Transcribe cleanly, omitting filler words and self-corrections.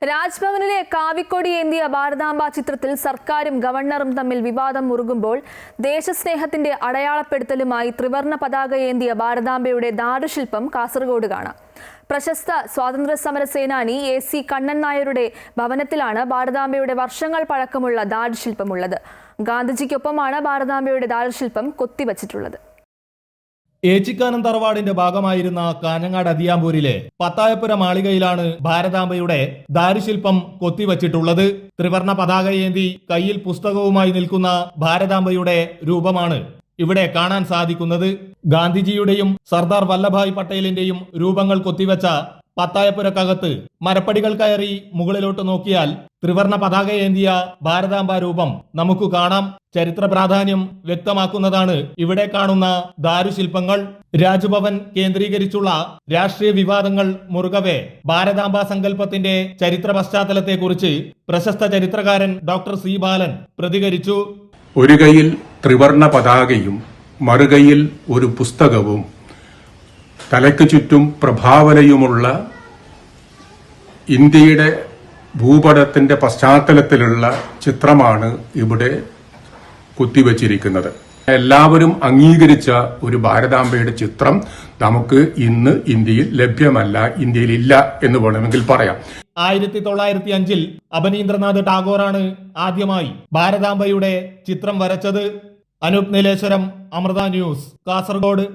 രാജ്ഭവനിലെ കാവിക്കൊടി ഏന്തിയ ഭാരതാംബ ചിത്രത്തിൽ സർക്കാരും ഗവർണറും തമ്മിൽ വിവാദം മുറുകുമ്പോൾ ദേശസ്നേഹത്തിന്റെ അടയാളപ്പെടുത്തലുമായി ത്രിവർണ പതാക ഏന്തിയ ഭാരതാംബയുടെ ദാരുശില്പം കാസർഗോഡ് കാണാം. പ്രശസ്ത സ്വാതന്ത്ര്യ സമര സേനാനി AC കണ്ണൻ നായരുടെ ഭവനത്തിലാണ് ഭാരതാംബയുടെ വർഷങ്ങൾ പഴക്കമുള്ള ദാരുശില്പമുള്ളത്. ഗാന്ധിജിക്കൊപ്പമാണ് ഭാരതാംബയുടെ ദാരുശില്പം കൊത്തിവച്ചിട്ടുള്ളത്. ഏച്ചിക്കാനം തറവാടിന്റെ ഭാഗമായിരുന്ന കാഞ്ഞങ്ങാട് അതിയാമ്പൂരിലെ പത്തായപ്പുര മാളികയിലാണ് ഭാരതാംബയുടെ ദാരുശില്പം കൊത്തിവച്ചിട്ടുള്ളത്. ത്രിവർണ പതാകയേന്തി കയ്യിൽ പുസ്തകവുമായി നിൽക്കുന്ന ഭാരതാംബയുടെ രൂപമാണ് ഇവിടെ കാണാൻ സാധിക്കുന്നത്. ഗാന്ധിജിയുടെയും സർദാർ വല്ലഭായ് പട്ടേലിന്റെയും രൂപങ്ങൾ കൊത്തിവെച്ച പത്തായപ്പുരക്കകത്ത് മരപ്പടികൾ കയറി മുകളിലോട്ട് നോക്കിയാൽ ത്രിവർണ പതാകയേന്തിയ ഭാരതാംബ രൂപം നമുക്ക് കാണാം. ചരിത്ര പ്രാധാന്യം വ്യക്തമാക്കുന്നതാണ് ഇവിടെ കാണുന്ന ദാരുശില്പങ്ങൾ. രാജ്ഭവൻ കേന്ദ്രീകരിച്ചുള്ള രാഷ്ട്രീയ വിവാദങ്ങൾ മുറുകവെ ഭാരതാംബ സങ്കല്പത്തിന്റെ ചരിത്ര പശ്ചാത്തലത്തെക്കുറിച്ച് പ്രശസ്ത ചരിത്രകാരൻ ഡോക്ടർ C. ബാലൻ പ്രതികരിച്ചു. ഒരു കൈയിൽ ത്രിവർണ പതാകയും മറുകൈയിൽ ഒരു പുസ്തകവും തലയ്ക്ക് ചുറ്റും പ്രഭാവനയുമുള്ള ഇന്ത്യയുടെ ഭൂപടത്തിന്റെ പശ്ചാത്തലത്തിലുള്ള ചിത്രമാണ് ഇവിടെ കുത്തിവച്ചിരിക്കുന്നത്. എല്ലാവരും അംഗീകരിച്ച ഒരു ഭാരതാംബയുടെ ചിത്രം നമുക്ക് ഇന്ന് ഇന്ത്യയിൽ ലഭ്യമല്ല, ഇന്ത്യയിൽ ഇല്ല എന്ന് വേണമെങ്കിൽ പറയാം. 1905 അബനീന്ദ്രനാഥ് ടാഗോറാണ് ആദ്യമായി ഭാരതാംബയുടെ ചിത്രം വരച്ചത്. അനൂപ് നീലേശ്വരം, അമൃത ന്യൂസ്, കാസർഗോഡ്.